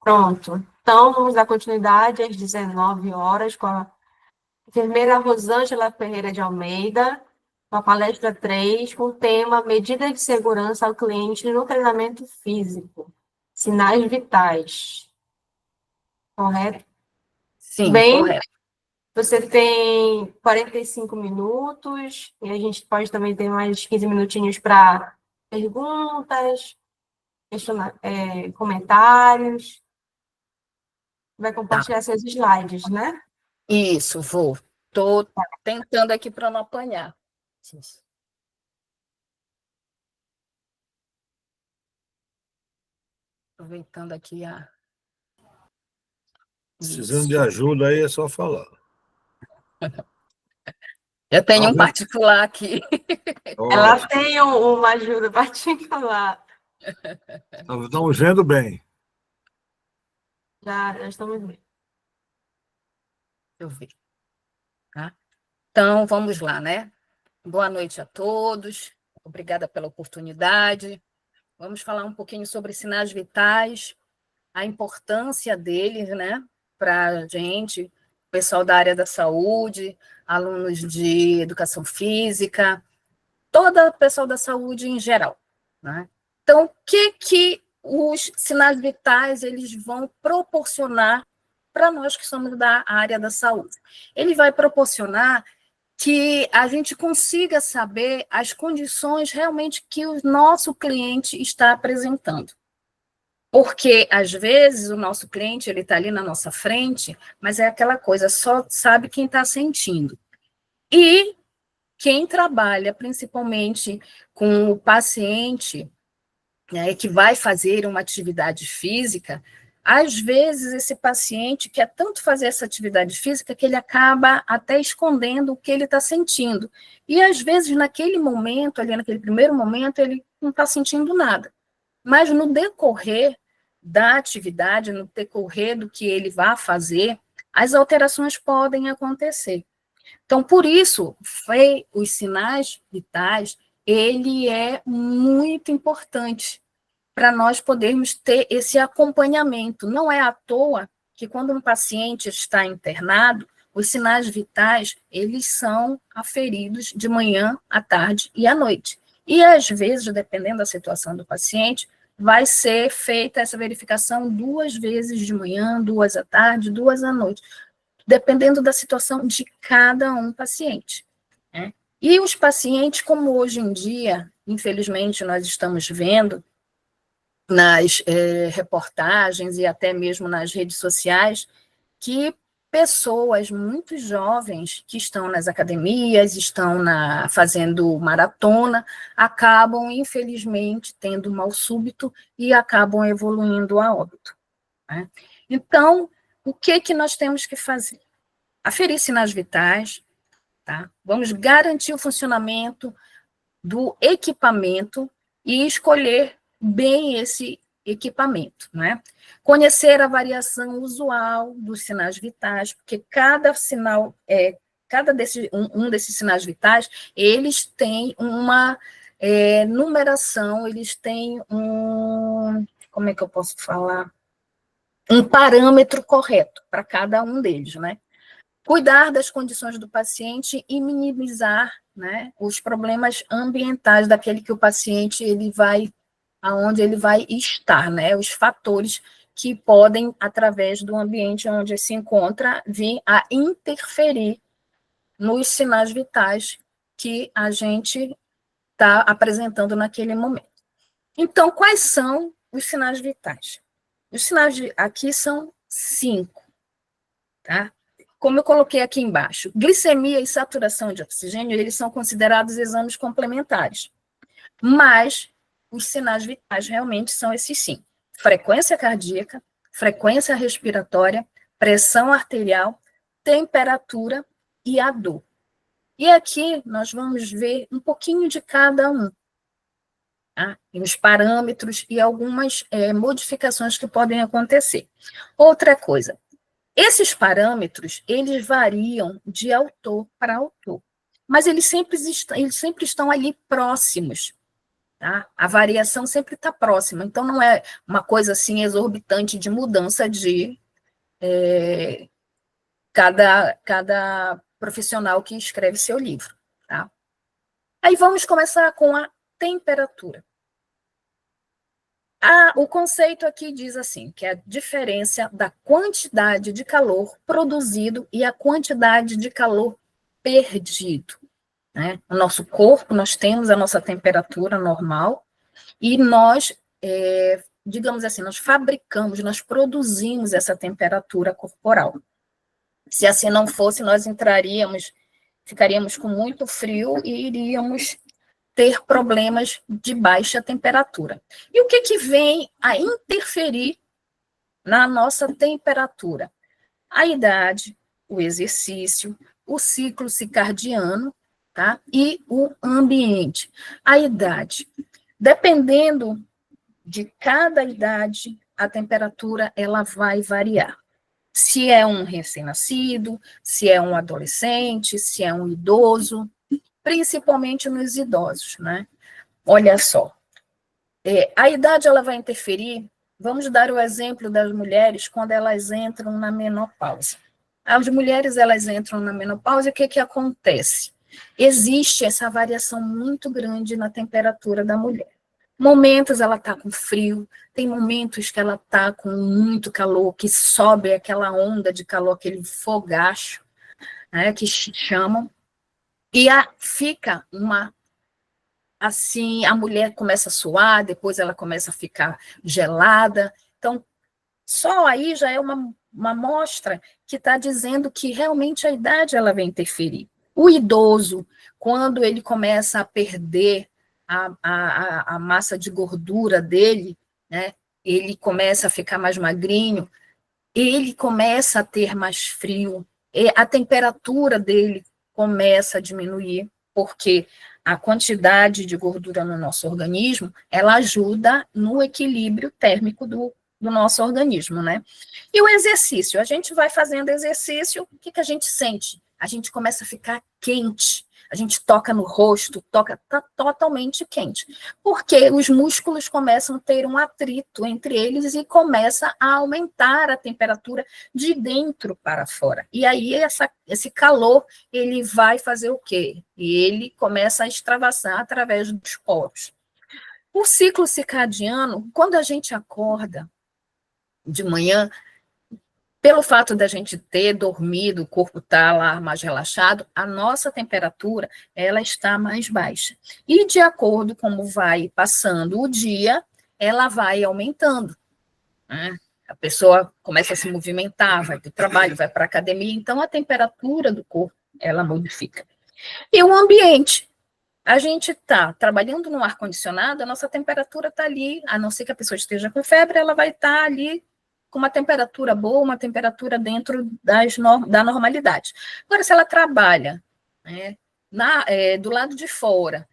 Pronto. Então, vamos dar continuidade às 19 horas com a enfermeira Rosângela Ferreira de Almeida, com a palestra 3, com o tema Medidas de Segurança ao Cliente no Treinamento Físico, Sinais Vitais. Correto? Sim, Bem, correto. você tem 45 minutos, e a gente pode também ter mais 15 minutinhos para perguntas, comentários. Vai Tá. compartilhar seus slides, né? Isso, vou. Estou tentando aqui para não apanhar. Isso. Aproveitando aqui a... Precisando de ajuda aí é só falar. Eu tenho um particular aqui. Ela tem uma ajuda particular. Estamos vendo bem. Já estamos vendo. Deixa eu ver. Tá? Então, vamos lá, né? Boa noite a todos. Obrigada pela oportunidade. Vamos falar um pouquinho sobre sinais vitais, a importância deles, né, para a gente, pessoal da área da saúde, alunos de educação física, todo o pessoal da saúde em geral, né? Então, o que os sinais vitais eles vão proporcionar para nós que somos da área da saúde? Ele vai proporcionar que a gente consiga saber as condições realmente que o nosso cliente está apresentando. Porque, às vezes, o nosso cliente ele está ali na nossa frente, mas é aquela coisa, só sabe quem está sentindo. E quem trabalha, principalmente, com o paciente, né, que vai fazer uma atividade física, às vezes esse paciente quer tanto fazer essa atividade física que ele acaba até escondendo o que ele está sentindo. E, às vezes, naquele momento, ali naquele primeiro momento, ele não está sentindo nada. Mas no decorrer da atividade, no decorrer do que ele vai fazer, as alterações podem acontecer. Então, por isso, os sinais vitais, ele é muito importante para nós podermos ter esse acompanhamento. Não é à toa que quando um paciente está internado, os sinais vitais, eles são aferidos de manhã, à tarde e à noite. E, às vezes, dependendo da situação do paciente, vai ser feita essa verificação 2 vezes de manhã, 2 à tarde, 2 à noite, dependendo da situação de cada um paciente, né? E os pacientes, como hoje em dia, infelizmente, nós estamos vendo nas reportagens e até mesmo nas redes sociais, que pessoas muito jovens que estão nas academias, estão fazendo maratona, acabam, infelizmente, tendo mal súbito e acabam evoluindo a óbito, né? Então, o que nós temos que fazer? Aferir sinais vitais, tá? Vamos garantir o funcionamento do equipamento e escolher bem esse equipamento, né? Conhecer a variação usual dos sinais vitais, porque cada sinal, um desses sinais vitais, eles têm uma numeração, eles têm como é que eu posso falar? Um parâmetro correto para cada um deles, né? Cuidar das condições do paciente e minimizar, né, os problemas ambientais daquele que o paciente aonde ele vai estar, né, os fatores que podem, através do ambiente onde se encontra, vir a interferir nos sinais vitais que a gente está apresentando naquele momento. Então, quais são os sinais vitais? Os sinais aqui são 5, tá? Como eu coloquei aqui embaixo, glicemia e saturação de oxigênio, eles são considerados exames complementares, mas os sinais vitais realmente são esses 5. Frequência cardíaca, frequência respiratória, pressão arterial, temperatura e a dor. E aqui nós vamos ver um pouquinho de cada um, tá? E os parâmetros e algumas modificações que podem acontecer. Outra coisa, esses parâmetros, eles variam de autor para autor, mas eles sempre estão ali próximos, tá? A variação sempre está próxima, então não é uma coisa assim exorbitante de mudança de cada profissional que escreve seu livro, tá? Aí vamos começar com a temperatura. O conceito aqui diz assim, que é a diferença da quantidade de calor produzido e a quantidade de calor perdido, né? O nosso corpo, nós temos a nossa temperatura normal e nós, digamos assim, nós fabricamos, nós produzimos essa temperatura corporal. Se assim não fosse, nós ficaríamos com muito frio e iríamos ter problemas de baixa temperatura. E o que vem a interferir na nossa temperatura? A idade, o exercício, o ciclo circadiano, tá? E o ambiente. A idade. Dependendo de cada idade, a temperatura ela vai variar. Se é um recém-nascido, se é um adolescente, se é um idoso, principalmente nos idosos, né? Olha só, a idade ela vai interferir, vamos dar o exemplo das mulheres quando elas entram na menopausa. As mulheres, elas entram na menopausa, o que acontece? Existe essa variação muito grande na temperatura da mulher. Momentos ela está com frio, tem momentos que ela está com muito calor, que sobe aquela onda de calor, aquele fogacho, né, que chamam, e fica assim, a mulher começa a suar, depois ela começa a ficar gelada. Então, só aí já é uma amostra que está dizendo que realmente a idade ela vai interferir. O idoso, quando ele começa a perder a massa de gordura dele, né, ele começa a ficar mais magrinho, ele começa a ter mais frio, a temperatura dele começa a diminuir, porque a quantidade de gordura no nosso organismo, ela ajuda no equilíbrio térmico do nosso organismo, né? E o exercício, a gente vai fazendo exercício, o que a gente sente? A gente começa a ficar quente, a gente toca no rosto, tá totalmente quente, porque os músculos começam a ter um atrito entre eles e começa a aumentar a temperatura de dentro para fora. E aí esse calor, ele vai fazer o quê? Ele começa a extravasar através dos poros. O ciclo circadiano, quando a gente acorda de manhã, pelo fato da gente ter dormido, o corpo está lá mais relaxado, a nossa temperatura ela está mais baixa. E de acordo com como vai passando o dia, ela vai aumentando, né? A pessoa começa a se movimentar, vai para o trabalho, vai para a academia, então a temperatura do corpo ela modifica. E o ambiente. A gente está trabalhando no ar-condicionado, a nossa temperatura está ali, a não ser que a pessoa esteja com febre, ela vai estar ali com uma temperatura boa, uma temperatura dentro da normalidade. Agora, se ela trabalha, né, do lado de fora,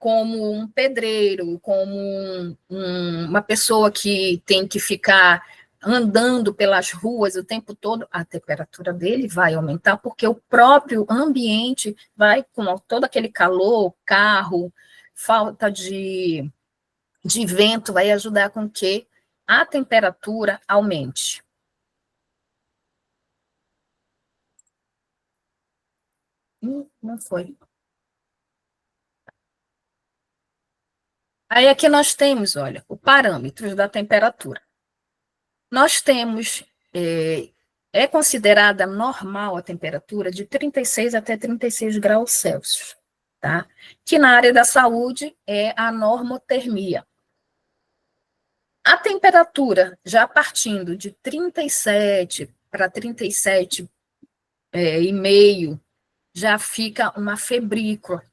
como um pedreiro, como uma pessoa que tem que ficar andando pelas ruas o tempo todo, a temperatura dele vai aumentar, porque o próprio ambiente vai, com todo aquele calor, carro, falta de vento, vai ajudar com que a temperatura aumente. Não foi. Aí aqui nós temos, olha, o parâmetro da temperatura. Nós temos, é considerada normal a temperatura de 36 até 36 graus Celsius, tá? Que na área da saúde é a normotermia. A temperatura, já partindo de 37 para 37 e meio, já fica uma febrícula.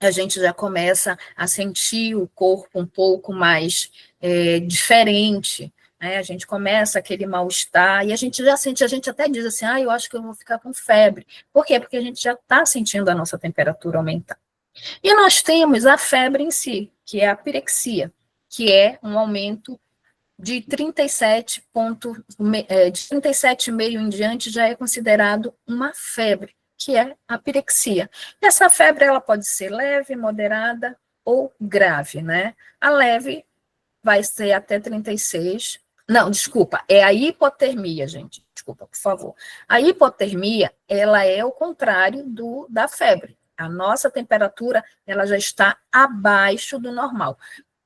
A gente já começa a sentir o corpo um pouco mais diferente, né? A gente começa aquele mal-estar, e a gente já sente, a gente até diz assim, eu acho que eu vou ficar com febre. Por quê? Porque a gente já está sentindo a nossa temperatura aumentar. E nós temos a febre em si, que é a pirexia, que é um aumento de 37,5 em diante já é considerado uma febre, que é a pirexia. Essa febre ela pode ser leve, moderada ou grave, né? A leve vai ser até 36. Não, desculpa, é a hipotermia, gente. Desculpa, por favor. A hipotermia, ela é o contrário da febre. A nossa temperatura, ela já está abaixo do normal.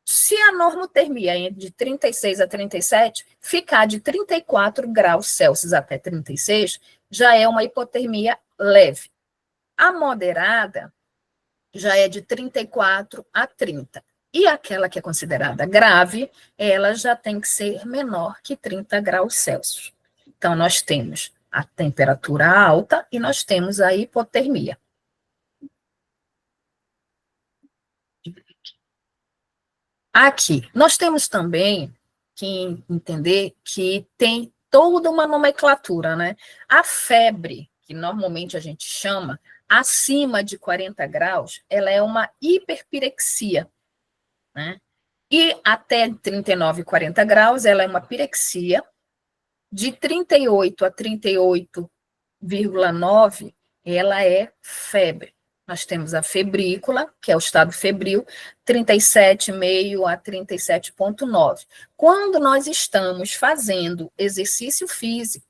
Se a normotermia é de 36 a 37, ficar de 34 graus Celsius até 36, já é uma hipotermia leve. A moderada já é de 34 a 30. E aquela que é considerada grave, ela já tem que ser menor que 30 graus Celsius. Então, nós temos a temperatura alta e nós temos a hipotermia. Aqui, nós temos também que entender que tem toda uma nomenclatura, né? A febre, que normalmente a gente chama, acima de 40 graus, ela é uma hiperpirexia, né? E até 39, 40 graus, ela é uma pirexia. De 38 a 38,9, ela é febre. Nós temos a febrícula, que é o estado febril, 37,5 a 37,9. Quando nós estamos fazendo exercício físico,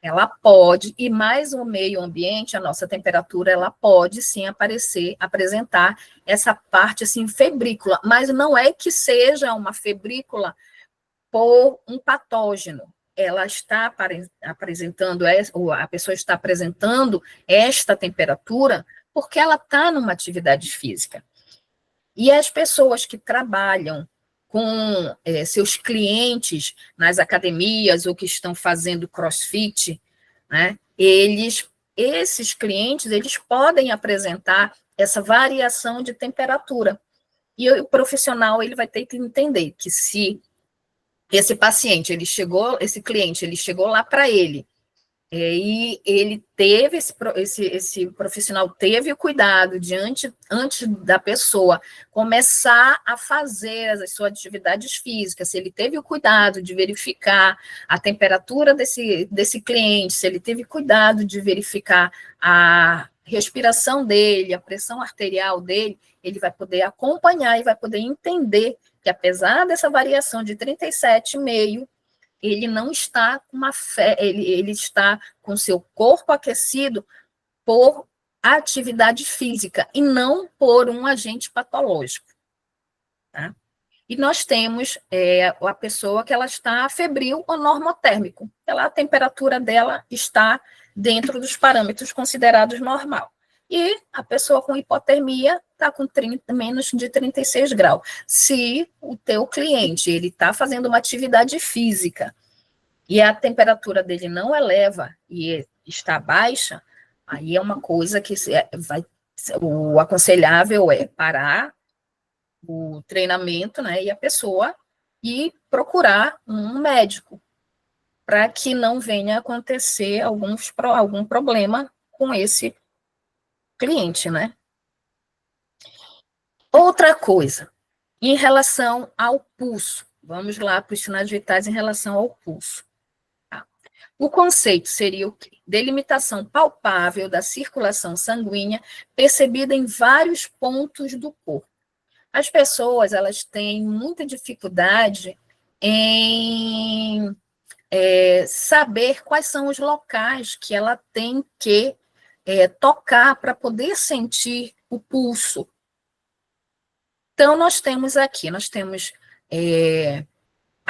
ela pode, e mais o meio ambiente, a nossa temperatura, ela pode sim apresentar essa parte assim febrícula, mas não é que seja uma febrícula por um patógeno. Ela está apresentando, ou a pessoa está apresentando esta temperatura porque ela está numa atividade física. E as pessoas que trabalham com seus clientes nas academias ou que estão fazendo crossfit, né, esses clientes, eles podem apresentar essa variação de temperatura. E o profissional, ele vai ter que entender que se esse paciente, esse cliente, ele chegou lá para ele, e ele teve, esse profissional teve o cuidado antes da pessoa começar a fazer as suas atividades físicas, se ele teve o cuidado de verificar a temperatura desse cliente, se ele teve cuidado de verificar a respiração dele, a pressão arterial dele, ele vai poder acompanhar e vai poder entender que apesar dessa variação de 37,5, ele não está com ele está com seu corpo aquecido por atividade física e não por um agente patológico. Tá? E nós temos a pessoa que ela está febril ou normotérmico, a temperatura dela está dentro dos parâmetros considerados normal. E a pessoa com hipotermia está com menos de 36 graus. Se o teu cliente ele está fazendo uma atividade física e a temperatura dele não eleva e está baixa, aí é uma coisa que o aconselhável é parar o treinamento, né, e a pessoa ir procurar um médico para que não venha acontecer algum problema com esse cliente, né? Outra coisa, em relação ao pulso, vamos lá para os sinais vitais em relação ao pulso. Tá? O conceito seria o quê? Delimitação palpável da circulação sanguínea percebida em vários pontos do corpo. As pessoas, elas têm muita dificuldade em saber quais são os locais que ela tem que tocar para poder sentir o pulso. Então, nós temos a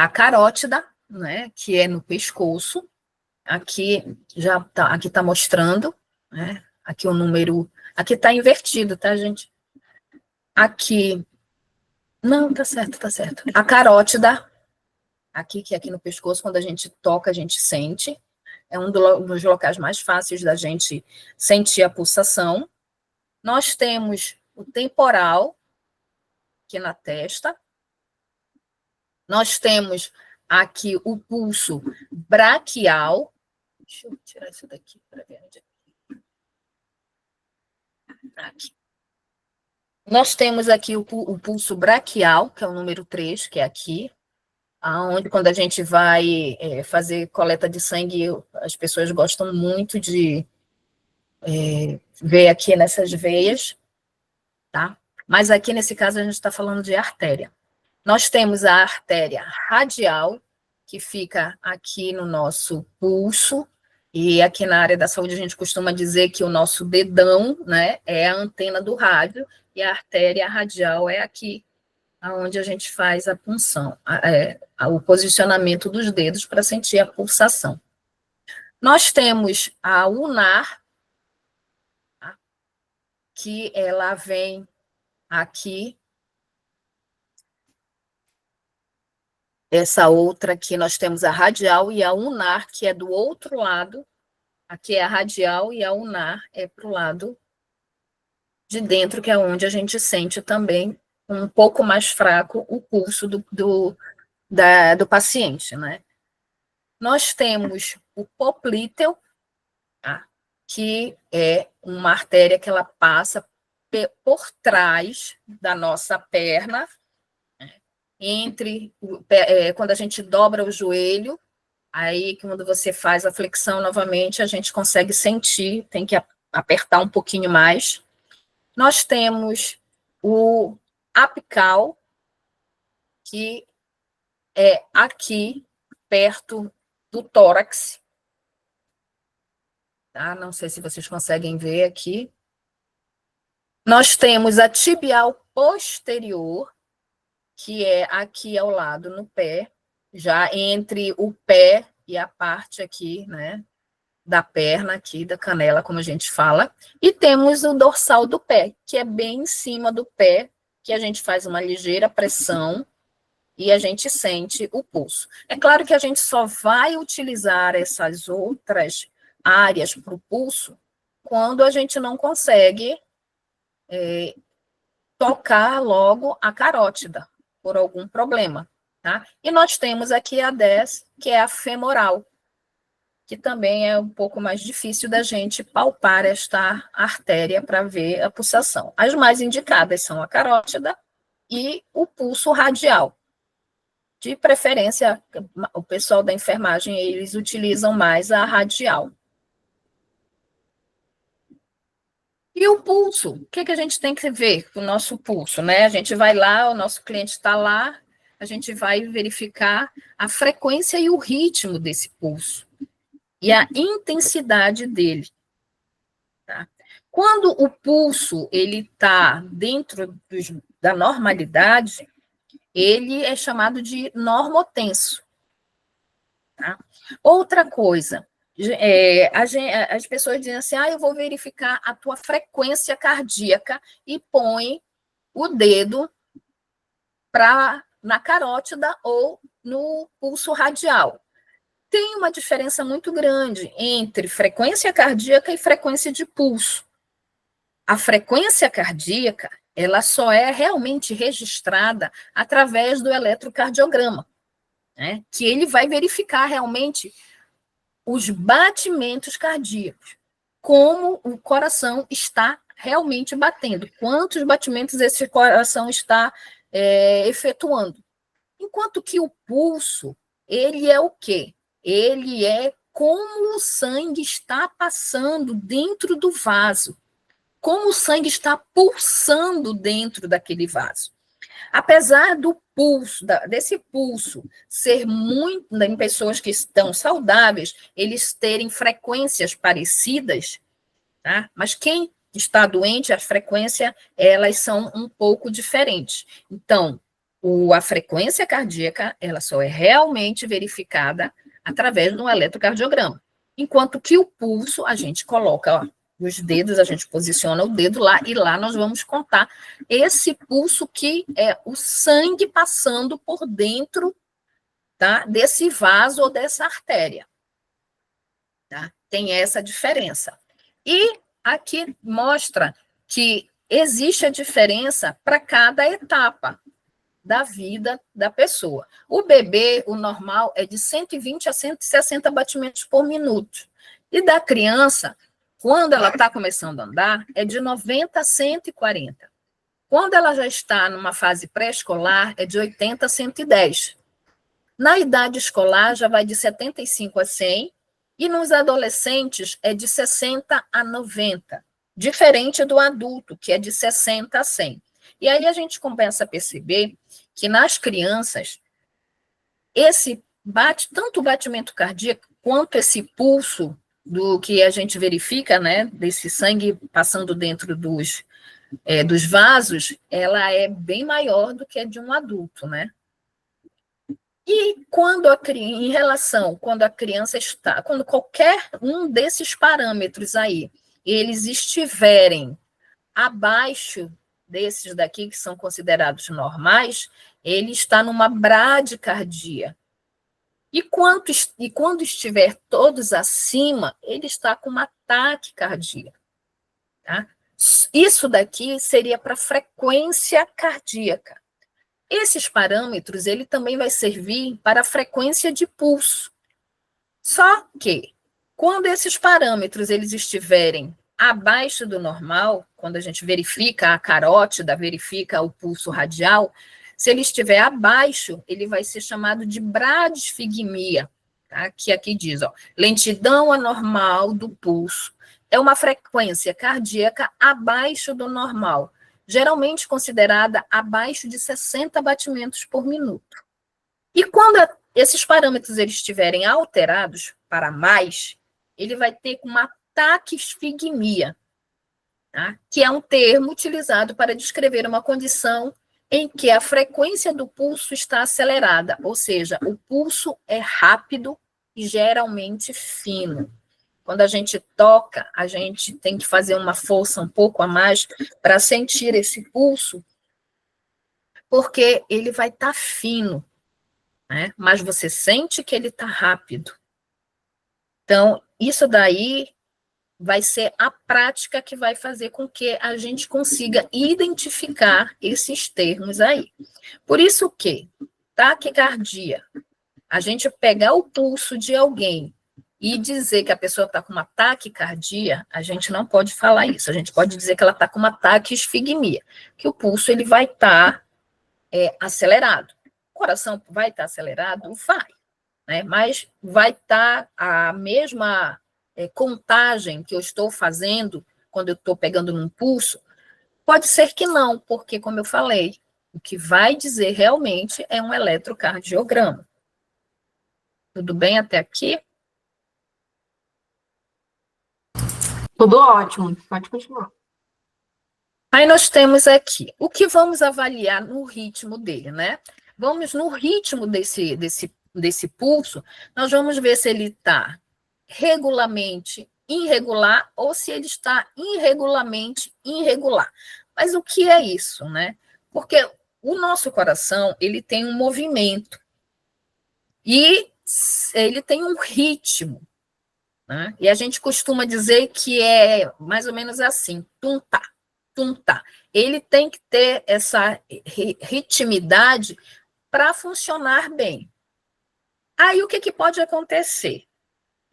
carótida, né, que é no pescoço. Aqui aqui está mostrando, né, aqui o número, aqui está invertido, tá, gente? Aqui, não, tá certo. A carótida, aqui, que é aqui no pescoço, quando a gente toca, a gente sente. É um dos locais mais fáceis da gente sentir a pulsação. Nós temos o temporal, aqui na testa. Nós temos aqui o pulso braquial. Deixa eu tirar isso daqui para ver onde é. Aqui. Nós temos aqui o pulso braquial, que é o número 3, que é aqui, onde quando a gente vai fazer coleta de sangue, as pessoas gostam muito de ver aqui nessas veias, tá? Mas aqui, nesse caso, a gente está falando de artéria. Nós temos a artéria radial, que fica aqui no nosso pulso, e aqui na área da saúde a gente costuma dizer que o nosso dedão, né, é a antena do rádio, e a artéria radial é aqui, onde a gente faz a punção, o posicionamento dos dedos para sentir a pulsação. Nós temos a ulnar, tá, que ela vem aqui. Essa outra aqui, nós temos a radial e a ulnar, que é do outro lado. Aqui é a radial e a ulnar é para o lado de dentro, que é onde a gente sente também um pouco mais fraco o pulso do paciente, né? Nós temos o poplíteo, tá, que é uma artéria que ela passa por trás da nossa perna, quando a gente dobra o joelho, aí quando você faz a flexão novamente, a gente consegue sentir, tem que apertar um pouquinho mais. Nós temos o apical, que é aqui, perto do tórax, tá? Não sei se vocês conseguem ver aqui. Nós temos a tibial posterior, que é aqui ao lado no pé, já entre o pé e a parte aqui, né, da perna aqui, da canela, como a gente fala. E temos o dorsal do pé, que é bem em cima do pé, que a gente faz uma ligeira pressão e a gente sente o pulso. É claro que a gente só vai utilizar essas outras áreas para o pulso quando a gente não consegue tocar logo a carótida, por algum problema, tá? E nós temos aqui a 10, que é a femoral, que também é um pouco mais difícil da gente palpar esta artéria para ver a pulsação. As mais indicadas são a carótida e o pulso radial. De preferência, o pessoal da enfermagem, eles utilizam mais a radial. E o pulso? O que a gente tem que ver com o nosso pulso, né? A gente vai lá, o nosso cliente está lá, a gente vai verificar a frequência e o ritmo desse pulso e a intensidade dele. Tá? Quando o pulso ele está dentro da normalidade, ele é chamado de normotenso. Tá? Outra coisa, as pessoas dizem assim, eu vou verificar a tua frequência cardíaca e põe o dedo na carótida ou no pulso radial. Tem uma diferença muito grande entre frequência cardíaca e frequência de pulso. A frequência cardíaca, ela só é realmente registrada através do eletrocardiograma, né? Que ele vai verificar realmente os batimentos cardíacos, como o coração está realmente batendo, quantos batimentos esse coração está efetuando. Enquanto que o pulso, ele é o quê? Ele é como o sangue está passando dentro do vaso, como o sangue está pulsando dentro daquele vaso. Apesar do pulso, desse pulso ser muito, em pessoas que estão saudáveis, eles terem frequências parecidas, tá? Mas quem está doente, as frequências, elas são um pouco diferentes. Então, a frequência cardíaca, ela só é realmente verificada através de um eletrocardiograma. Enquanto que o pulso, a gente coloca, os dedos, a gente posiciona o dedo lá, e lá nós vamos contar esse pulso que é o sangue passando por dentro, tá, desse vaso ou dessa artéria. Tá? Tem essa diferença. E aqui mostra que existe a diferença para cada etapa da vida da pessoa. O bebê, o normal, é de 120 a 160 batimentos por minuto. E da criança, quando ela está começando a andar, é de 90 a 140. Quando ela já está numa fase pré-escolar, é de 80 a 110. Na idade escolar, já vai de 75 a 100, e nos adolescentes é de 60 a 90, diferente do adulto, que é de 60 a 100. E aí a gente começa a perceber que nas crianças, tanto o batimento cardíaco quanto esse pulso do que a gente verifica, né, desse sangue passando dentro dos vasos, ela é bem maior do que a de um adulto, né? E quando a criança está, quando qualquer um desses parâmetros aí, eles estiverem abaixo desses daqui, que são considerados normais, ele está numa bradicardia. E quando estiver todos acima, ele está com uma taquicardia. Tá? Isso daqui seria para frequência cardíaca. Esses parâmetros, ele também vai servir para a frequência de pulso. Só que, quando esses parâmetros eles estiverem abaixo do normal, quando a gente verifica a carótida, verifica o pulso radial, se ele estiver abaixo, ele vai ser chamado de bradisfigmia, tá? Que aqui diz, ó, lentidão anormal do pulso. É uma frequência cardíaca abaixo do normal, geralmente considerada abaixo de 60 batimentos por minuto. E quando esses parâmetros eles estiverem alterados para mais, ele vai ter uma taquisfigmia, tá? Que é um termo utilizado para descrever uma condição em que a frequência do pulso está acelerada, ou seja, o pulso é rápido e geralmente fino. Quando a gente toca, a gente tem que fazer uma força um pouco a mais para sentir esse pulso, porque ele vai estar fino, né? Mas você sente que ele está rápido. Então, isso daí vai ser a prática que vai fazer com que a gente consiga identificar esses termos aí. Por isso que taquicardia, a gente pegar o pulso de alguém e dizer que a pessoa está com uma taquicardia, a gente não pode falar isso. A gente pode dizer que ela está com uma taquisfigmia, que o pulso ele vai estar acelerado. O coração vai estar acelerado? Vai, né? Mas vai estar a mesma contagem que eu estou fazendo quando eu estou pegando num pulso? Pode ser que não, porque, como eu falei, o que vai dizer realmente é um eletrocardiograma. Tudo bem até aqui? Tudo ótimo, pode continuar. Aí nós temos aqui, o que vamos avaliar no ritmo dele, né? Vamos no ritmo desse pulso, nós vamos ver se ele está regularmente irregular ou se ele está irregularmente irregular. Mas o que é isso, né? Porque o nosso coração, ele tem um movimento e ele tem um ritmo, né? E a gente costuma dizer que é mais ou menos assim, tum-tá, tum-tá. Ele tem que ter essa ritmidade para funcionar bem. Aí o que pode acontecer?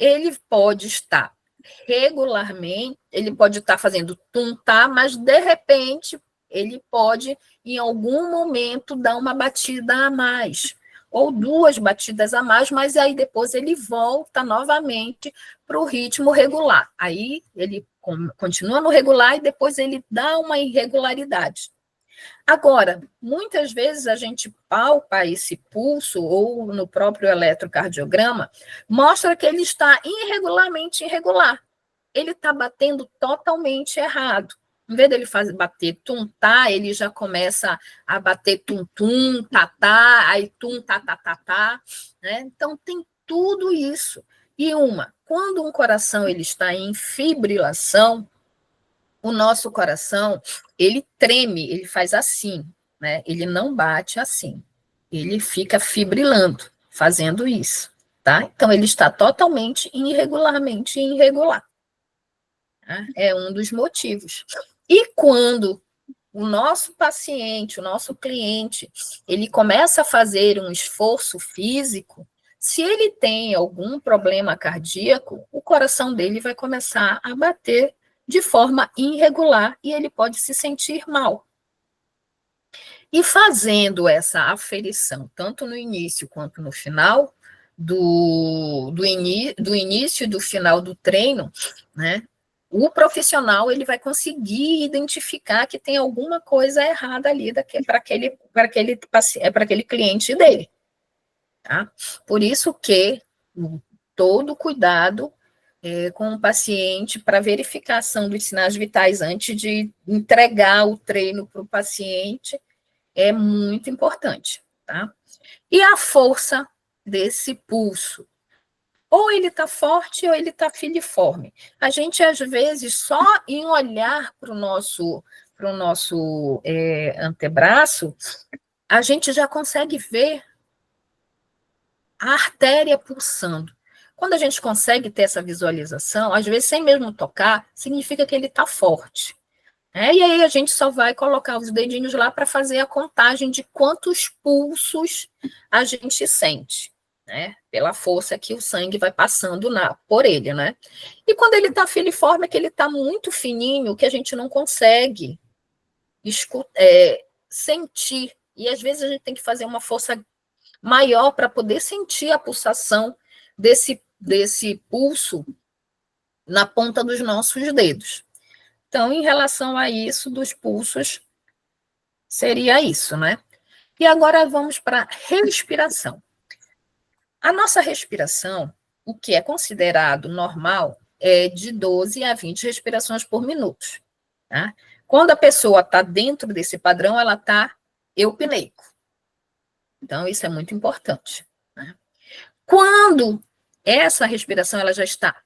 Ele pode estar regularmente, ele pode estar fazendo tum-tá, mas de repente ele pode, em algum momento, dar uma batida a mais, ou 2 batidas a mais, mas aí depois ele volta novamente para o ritmo regular. Aí ele continua no regular e depois ele dá uma irregularidade. Agora, muitas vezes a gente palpa esse pulso, ou no próprio eletrocardiograma, mostra que ele está irregularmente irregular. Ele está batendo totalmente errado. Em vez dele bater tum-tá, ele já começa a bater tum-tum, tá-tá, aí tum-tá-tá-tá-tá, né? Então, tem tudo isso. E quando um coração ele está em fibrilação, o nosso coração, ele treme, ele faz assim, né? Ele não bate assim. Ele fica fibrilando, fazendo isso, tá? Então, ele está totalmente irregularmente irregular. Tá? É um dos motivos. E quando o nosso paciente, o nosso cliente, ele começa a fazer um esforço físico, se ele tem algum problema cardíaco, o coração dele vai começar a bater de forma irregular e ele pode se sentir mal. E fazendo essa aferição, tanto no início quanto no final do início e do final do treino, né? o profissional ele vai conseguir identificar que tem alguma coisa errada ali para aquele cliente dele. Tá? Por isso que todo cuidado com o paciente para verificação dos sinais vitais antes de entregar o treino para o paciente é muito importante. Tá? E a força desse pulso? Ou ele está forte ou ele está filiforme. A gente, às vezes, só em olhar para o nosso antebraço, a gente já consegue ver a artéria pulsando. Quando a gente consegue ter essa visualização, às vezes, sem mesmo tocar, significa que ele está forte. E aí a gente só vai colocar os dedinhos lá para fazer a contagem de quantos pulsos a gente sente. Pela força que o sangue vai passando por ele, né? E quando ele está filiforme, é que ele está muito fininho, que a gente não consegue sentir. E às vezes a gente tem que fazer uma força maior para poder sentir a pulsação desse pulso na ponta dos nossos dedos. Então, em relação a isso, dos pulsos, seria isso, né? E agora vamos para a respiração. A nossa respiração, o que é considerado normal, é de 12 a 20 respirações por minuto. Tá? Quando a pessoa está dentro desse padrão, ela está eupneico. Então, isso é muito importante. Né? Quando essa respiração ela já está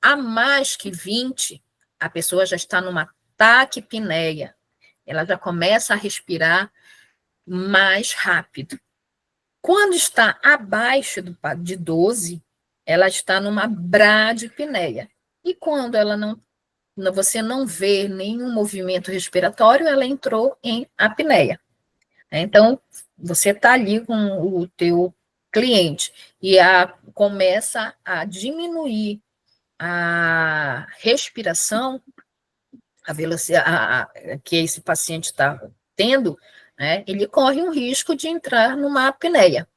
a mais que 20, a pessoa já está numa taquipneia. Ela já começa a respirar mais rápido. Quando está abaixo de 12, ela está numa bradipneia. E quando você não vê nenhum movimento respiratório, ela entrou em apneia. Então, você está ali com o teu cliente e começa a diminuir a respiração, a velocidade que esse paciente está tendo, ele corre um risco de entrar numa apneia.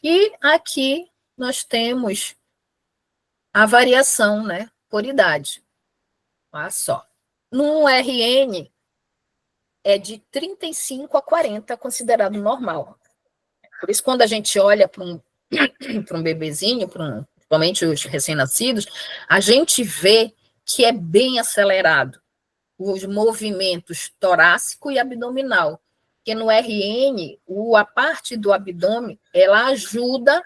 E aqui nós temos a variação, por idade. Olha só. No RN, é de 35 a 40, considerado normal. Por isso, quando a gente olha para um bebezinho, principalmente os recém-nascidos, a gente vê que é bem acelerado os movimentos torácico e abdominal. Porque no RN, a parte do abdômen, ela ajuda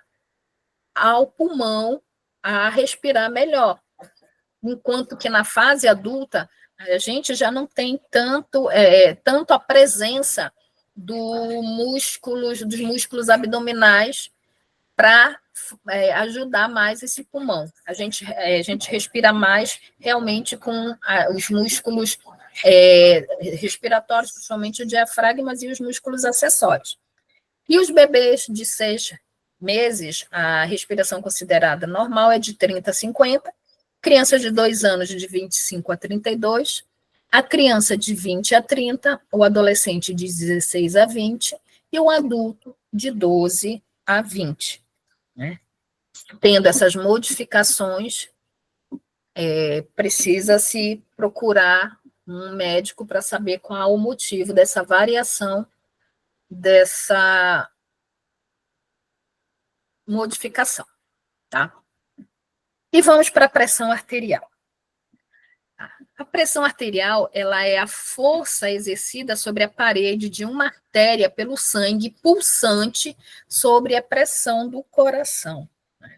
ao pulmão a respirar melhor. Enquanto que na fase adulta, a gente já não tem tanto a presença dos músculos abdominais para ajudar mais esse pulmão. A gente respira mais realmente com os músculos respiratórios, principalmente o diafragma e os músculos acessórios. E os bebês de 6 meses, a respiração considerada normal é de 30 a 50, crianças de 2 anos de 25 a 32, a criança de 20 a 30, o adolescente de 16 a 20 e o adulto de 12 a 20. Tendo essas modificações, precisa-se procurar um médico para saber qual é o motivo dessa variação, dessa modificação, tá? E vamos para a pressão arterial. A pressão arterial, ela é a força exercida sobre a parede de uma artéria pelo sangue pulsante sobre a pressão do coração.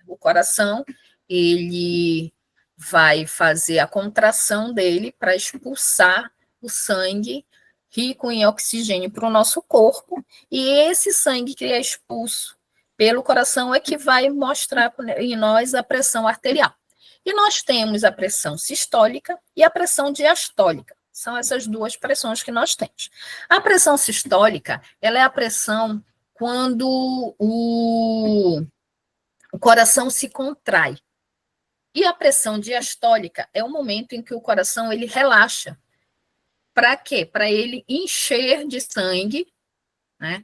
O coração, ele vai fazer a contração dele para expulsar o sangue rico em oxigênio para o nosso corpo, e esse sangue que é expulso pelo coração é que vai mostrar em nós a pressão arterial. E nós temos a pressão sistólica e a pressão diastólica. São essas duas pressões que nós temos. A pressão sistólica, ela é a pressão quando o coração se contrai. E a pressão diastólica é o momento em que o coração ele relaxa. Para quê? Para ele encher de sangue,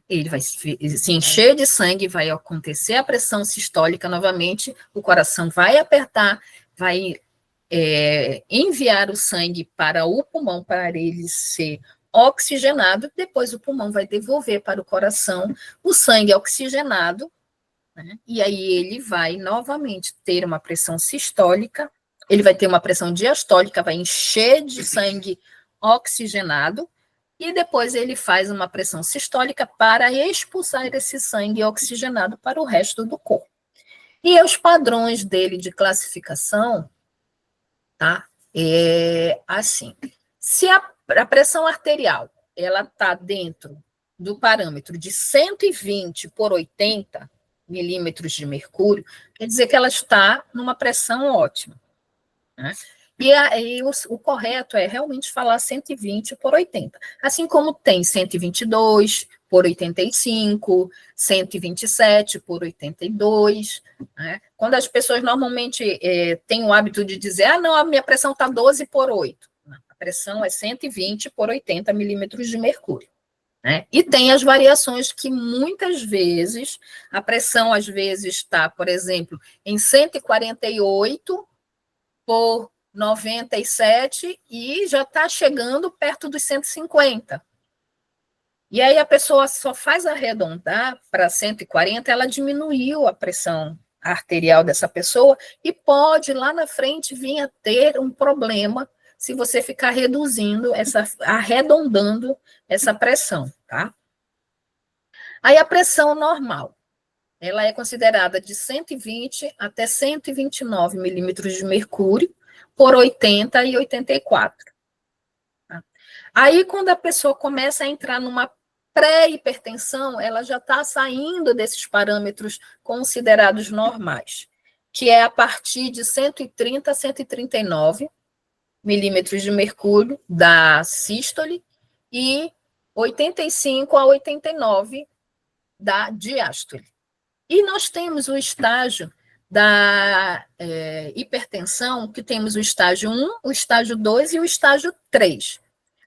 ele vai se encher de sangue, vai acontecer a pressão sistólica novamente, o coração vai apertar, vai enviar o sangue para o pulmão para ele ser oxigenado, depois o pulmão vai devolver para o coração o sangue oxigenado, né? E aí ele vai novamente ter uma pressão sistólica, ele vai ter uma pressão diastólica, vai encher de sangue oxigenado, e depois ele faz uma pressão sistólica para expulsar esse sangue oxigenado para o resto do corpo. E os padrões dele de classificação, tá? Assim, se a pressão arterial ela está dentro do parâmetro de 120 por 80 milímetros de mercúrio, quer dizer que ela está numa pressão ótima, né? E o correto é realmente falar 120 por 80. Assim como tem 122 por 85, 127 por 82. Né? Quando as pessoas normalmente têm o hábito de dizer, não, a minha pressão está 12 por 8. A pressão é 120 por 80 milímetros de mercúrio. Né? E tem as variações que muitas vezes, a pressão às vezes está, por exemplo, em 148 por 97 e já está chegando perto dos 150. E aí a pessoa só faz arredondar para 140, ela diminuiu a pressão arterial dessa pessoa e pode lá na frente vir a ter um problema se você ficar arredondando essa pressão, tá? Aí a pressão normal, ela é considerada de 120 até 129 milímetros de mercúrio por 80 e 84. Tá? Aí, quando a pessoa começa a entrar numa pré-hipertensão, ela já está saindo desses parâmetros considerados normais, que é a partir de 130 a 139 milímetros de mercúrio da sístole e 85 a 89 da diástole. E nós temos o estágio da hipertensão, que temos o estágio 1, o estágio 2 e o estágio 3,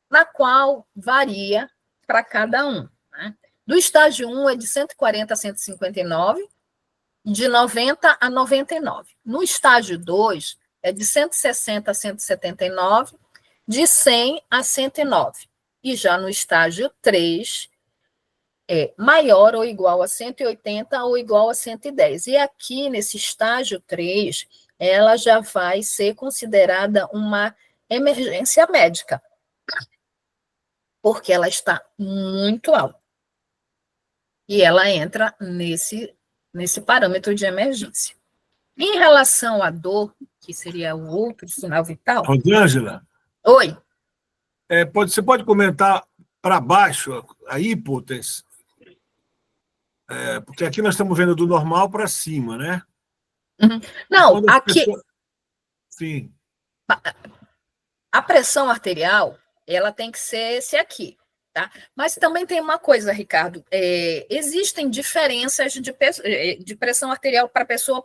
na qual varia para cada um. Né? Do estágio 1 é de 140 a 159, de 90 a 99. No estágio 2 é de 160 a 179, de 100 a 109. E já no estágio 3 é maior ou igual a 180 ou igual a 110. E aqui, nesse estágio 3, ela já vai ser considerada uma emergência médica, porque ela está muito alta. E ela entra nesse parâmetro de emergência. Em relação à dor, que seria o outro sinal vital... Rosângela, Oi. você pode comentar para baixo a hipótese? Porque aqui nós estamos vendo do normal para cima, né? Uhum. Não, aqui... Pessoas... Sim. A pressão arterial, ela tem que ser esse aqui, tá? Mas também tem uma coisa, Ricardo, existem diferenças de pressão arterial para pessoa,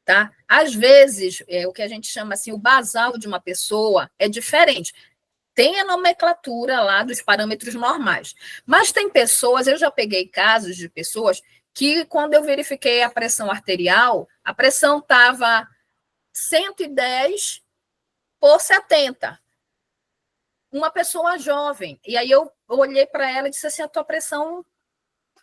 tá? Às vezes, o que a gente chama assim, o basal de uma pessoa é diferente. Tem a nomenclatura lá dos parâmetros normais. Mas tem pessoas, eu já peguei casos de pessoas que, quando eu verifiquei a pressão arterial, a pressão estava 110 por 70. Uma pessoa jovem. E aí eu olhei para ela e disse assim, a tua pressão,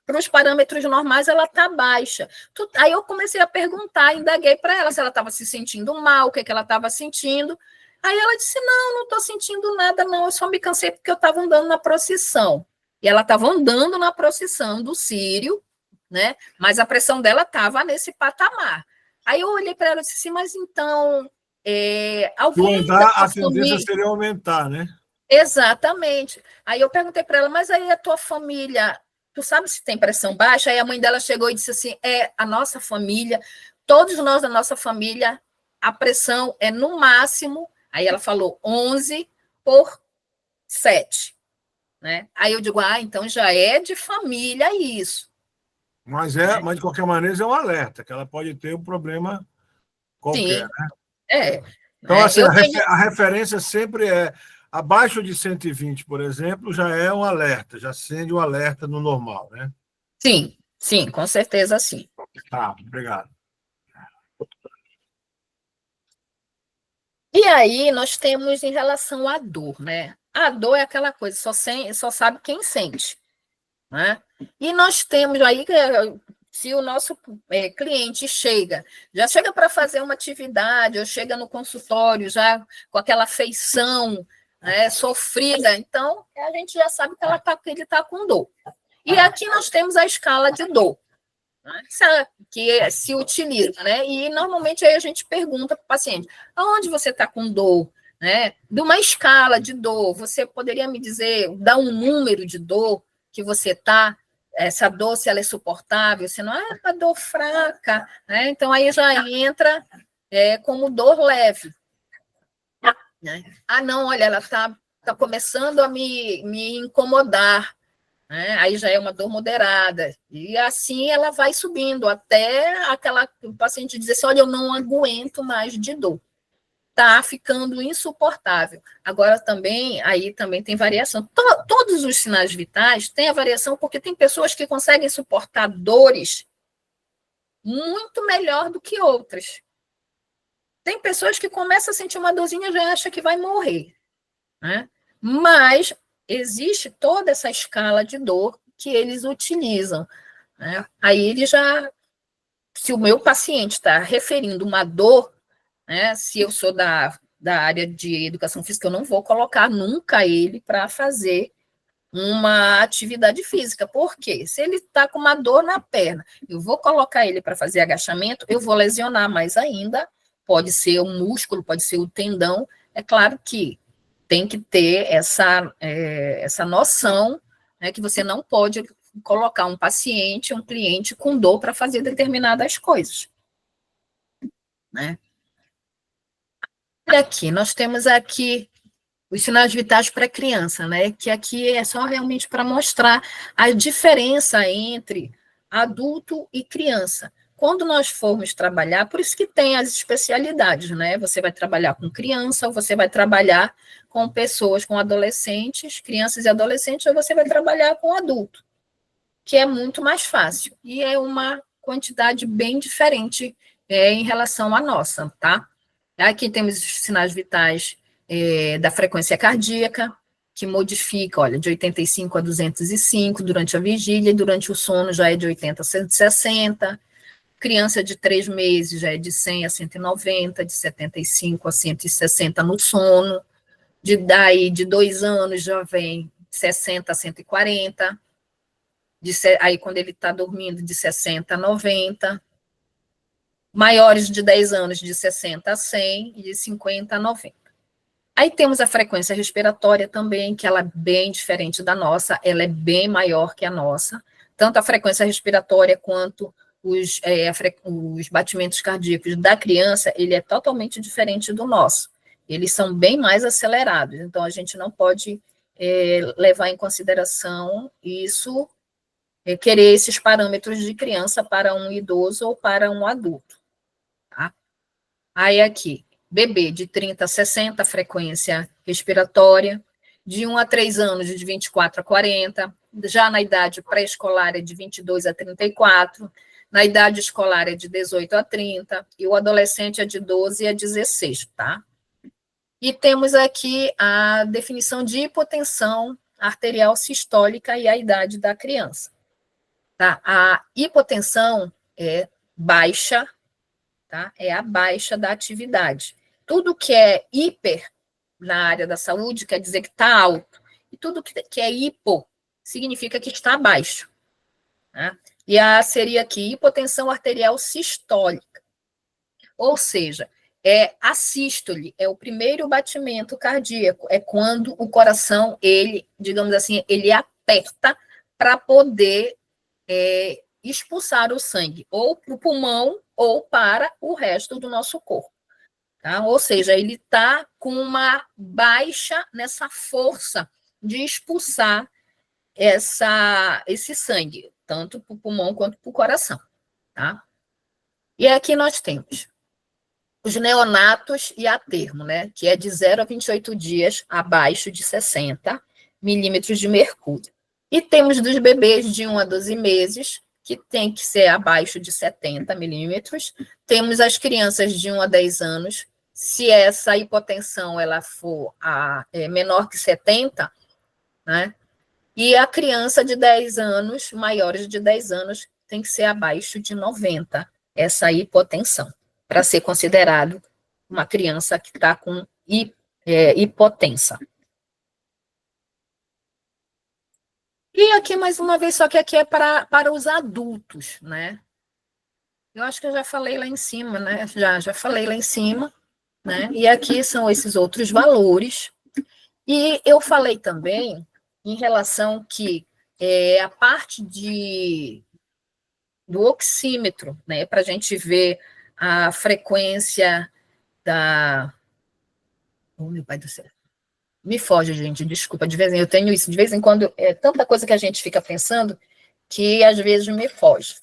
para os parâmetros normais, ela está baixa. Aí eu comecei a perguntar, indaguei para ela se ela estava se sentindo mal, o que ela estava sentindo. Aí ela disse, não estou sentindo nada, não, eu só me cansei porque eu estava andando na procissão. E ela estava andando na procissão do Círio, né? Mas a pressão dela estava nesse patamar. Aí eu olhei para ela e disse assim, mas então, alguém andar, a tendência seria aumentar, né? Exatamente. Aí eu perguntei para ela, mas aí a tua família, tu sabe se tem pressão baixa? Aí a mãe dela chegou e disse assim, a nossa família, todos nós da nossa família, a pressão é no máximo... Aí ela falou 11 por 7. Né? Aí eu digo, então já é de família isso. Mas de qualquer maneira é um alerta, que ela pode ter um problema qualquer. Sim, né? Então, assim, a referência sempre é abaixo de 120, por exemplo, já é um alerta, já acende um alerta no normal, né? Sim, com certeza sim. Tá, obrigado. E aí nós temos em relação à dor, né? A dor é aquela coisa, só sabe quem sente, né? E nós temos aí, se o nosso cliente já chega para fazer uma atividade, ou chega no consultório já com aquela afeição, né, sofrida, então a gente já sabe que ele está com dor. E aqui nós temos a escala de dor, né, que se utiliza, né? E normalmente aí a gente pergunta para o paciente: aonde você está com dor? Né? De uma escala de dor, você poderia me dizer, dar um número de dor que você está, essa dor, se ela é suportável, se não é uma dor fraca, né? Então aí já entra como dor leve. Né? Ah, não, olha, ela está começando a me incomodar, né? Aí já é uma dor moderada, e assim ela vai subindo até o paciente dizer assim: olha, eu não aguento mais de dor. Está ficando insuportável. Agora aí também tem variação. Todos os sinais vitais têm a variação, porque tem pessoas que conseguem suportar dores muito melhor do que outras. Tem pessoas que começam a sentir uma dorzinha e já acha que vai morrer, né? Mas existe toda essa escala de dor que eles utilizam, né? Aí se o meu paciente está referindo uma dor, né, se eu sou da área de educação física, eu não vou colocar nunca ele para fazer uma atividade física. Por quê? Se ele está com uma dor na perna, eu vou colocar ele para fazer agachamento, eu vou lesionar mais ainda. Pode ser o músculo, pode ser o tendão. É claro que tem que ter essa noção, né, que você não pode colocar um cliente com dor para fazer determinadas coisas, né? Aqui, nós temos aqui os sinais vitais para criança, né? Que aqui é só realmente para mostrar a diferença entre adulto e criança. Quando nós formos trabalhar, por isso que tem as especialidades, né? Você vai trabalhar com criança, ou você vai trabalhar com pessoas, com adolescentes, crianças e adolescentes, ou você vai trabalhar com adulto, que é muito mais fácil. E é uma quantidade bem diferente em relação à nossa, tá? Aqui temos os sinais vitais da frequência cardíaca, que modifica, olha, de 85 a 205 durante a vigília, e durante o sono já é de 80 a 160. Criança de 3 meses já é de 100 a 190, de 75 a 160 no sono. Daí, de 2 anos, já vem 60 a 140. Aí, quando ele está dormindo, de 60 a 90. Maiores de 10 anos, de 60 a 100, e de 50 a 90. Aí temos a frequência respiratória também, que ela é bem diferente da nossa, ela é bem maior que a nossa. Tanto a frequência respiratória quanto os batimentos cardíacos da criança, ele é totalmente diferente do nosso. Eles são bem mais acelerados, então a gente não pode levar em consideração isso, querer esses parâmetros de criança para um idoso ou para um adulto. Tá? Aí aqui, bebê de 30 a 60, frequência respiratória, de 1 a 3 anos, de 24 a 40, já na idade pré-escolar é de 22 a 34, na idade escolar é de 18 a 30, e o adolescente é de 12 a 16, tá? E temos aqui a definição de hipotensão arterial sistólica e a idade da criança. Tá? A hipotensão é baixa, tá? É a baixa da atividade. Tudo que é hiper na área da saúde quer dizer que está alto. E tudo que é hipo significa que está baixo. Né? E seria aqui hipotensão arterial sistólica. Ou seja, a sístole, é o primeiro batimento cardíaco, é quando o coração, ele, digamos assim, ele aperta para poder expulsar o sangue, ou para o pulmão, ou para o resto do nosso corpo. Tá? Ou seja, ele está com uma baixa nessa força de expulsar esse sangue, tanto para o pulmão quanto para o coração. Tá? E aqui nós temos os neonatos e a termo, né? Que é de 0 a 28 dias abaixo de 60 milímetros de mercúrio. E temos dos bebês de 1 a 12 meses, que tem que ser abaixo de 70 milímetros. Temos as crianças de 1 a 10 anos, se essa hipotensão ela for menor que 70, né? E a criança de 10 anos, maiores de 10 anos, tem que ser abaixo de 90, essa hipotensão, para ser considerado uma criança que está com hipotensa. E aqui, mais uma vez, só que aqui é para os adultos, né? Eu acho que eu já falei lá em cima, né? Já falei lá em cima, né? E aqui são esses outros valores. E eu falei também em relação que a parte do oxímetro, né? Para a gente ver a frequência da... Oh, meu pai do céu. Me foge, gente, desculpa, eu tenho isso, de vez em quando, é tanta coisa que a gente fica pensando que às vezes me foge.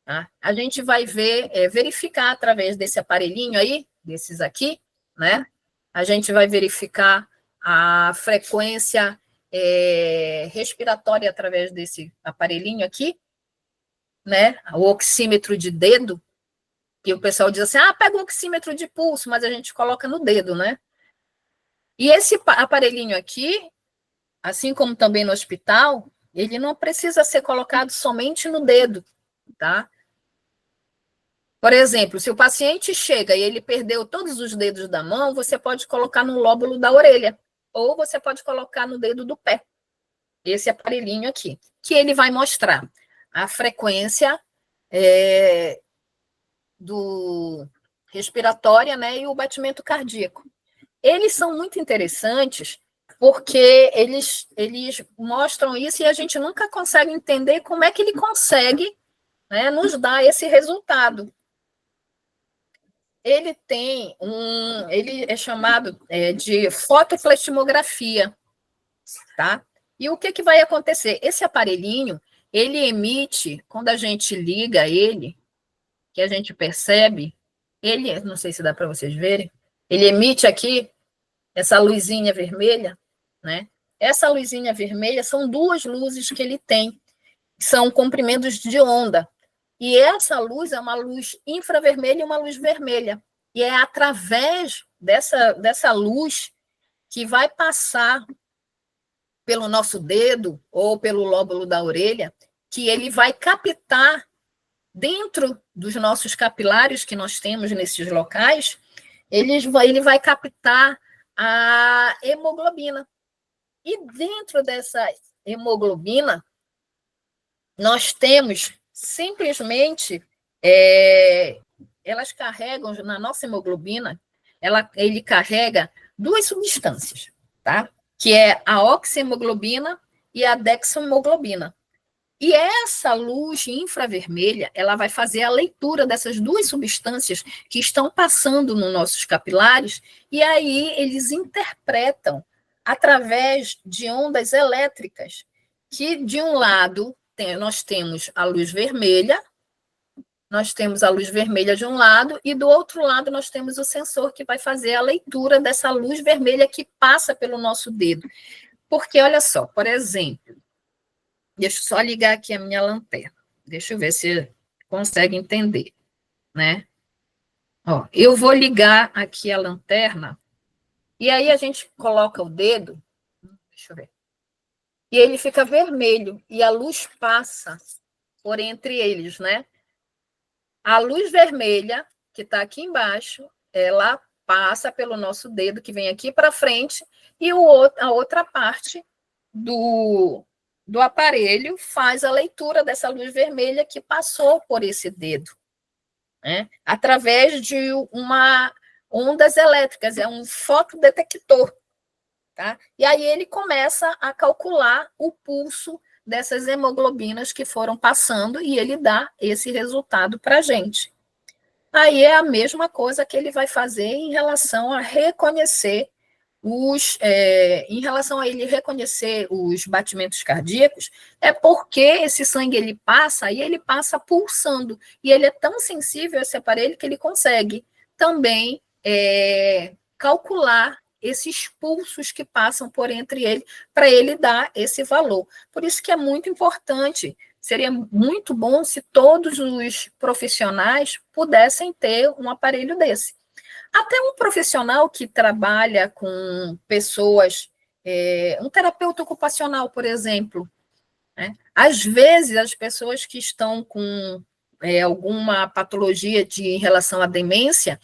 Tá? A gente vai verificar através desse aparelhinho aí, desses aqui, né? A gente vai verificar a frequência respiratória através desse aparelhinho aqui, né? O oxímetro de dedo, que o pessoal diz assim, pega o oxímetro de pulso, mas a gente coloca no dedo, né? E esse aparelhinho aqui, assim como também no hospital, ele não precisa ser colocado somente no dedo, tá? Por exemplo, se o paciente chega e ele perdeu todos os dedos da mão, você pode colocar no lóbulo da orelha, ou você pode colocar no dedo do pé, esse aparelhinho aqui, que ele vai mostrar a frequência do respiratória, né, e o batimento cardíaco. Eles são muito interessantes porque eles mostram isso e a gente nunca consegue entender como é que ele consegue, né, nos dar esse resultado. Ele ele é chamado de fotofleximografia, tá? E o que vai acontecer? Esse aparelhinho, ele emite, quando a gente liga ele, que a gente percebe, não sei se dá para vocês verem, ele emite aqui essa luzinha vermelha, né? Essa luzinha vermelha são duas luzes que ele tem, são comprimentos de onda. E essa luz é uma luz infravermelha e uma luz vermelha. E é através dessa luz que vai passar pelo nosso dedo ou pelo lóbulo da orelha, que ele vai captar dentro dos nossos capilares que nós temos nesses locais, ele vai captar a hemoglobina. E dentro dessa hemoglobina, nós temos simplesmente, elas carregam, na nossa hemoglobina, ele carrega duas substâncias, tá? Que é a oxihemoglobina e a dexahemoglobina. E essa luz infravermelha, ela vai fazer a leitura dessas duas substâncias que estão passando nos nossos capilares, e aí eles interpretam através de ondas elétricas, que de um lado nós temos a luz vermelha, de um lado, e do outro lado nós temos o sensor que vai fazer a leitura dessa luz vermelha que passa pelo nosso dedo. Porque, olha só, por exemplo, deixa eu só ligar aqui a minha lanterna. Deixa eu ver se consegue entender, né? Ó, eu vou ligar aqui a lanterna, e aí a gente coloca o dedo, deixa eu ver, e ele fica vermelho, e a luz passa por entre eles, né? A luz vermelha, que está aqui embaixo, ela passa pelo nosso dedo, que vem aqui para frente, e a outra parte do aparelho faz a leitura dessa luz vermelha que passou por esse dedo, né? Através de ondas elétricas, é um fotodetector, tá? E aí ele começa a calcular o pulso dessas hemoglobinas que foram passando e ele dá esse resultado para a gente. Aí é a mesma coisa que ele vai fazer em relação a reconhecer em relação a ele reconhecer os batimentos cardíacos, é porque esse sangue ele passa pulsando, e ele é tão sensível, esse aparelho, que ele consegue também calcular esses pulsos que passam por entre ele, para ele dar esse valor. Por isso que é muito importante, seria muito bom se todos os profissionais pudessem ter um aparelho desse. Até um profissional que trabalha com pessoas, um terapeuta ocupacional, por exemplo, né? Às vezes, as pessoas que estão com alguma patologia em relação à demência,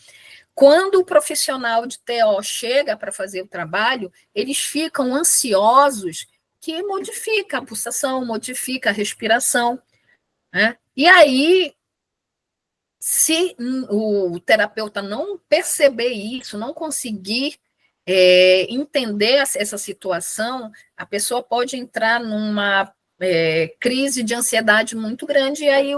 quando o profissional de TO chega para fazer o trabalho, eles ficam ansiosos, que modifica a pulsação, modifica a respiração, né? E aí, se o terapeuta não perceber isso, não conseguir entender essa situação, a pessoa pode entrar numa crise de ansiedade muito grande, e aí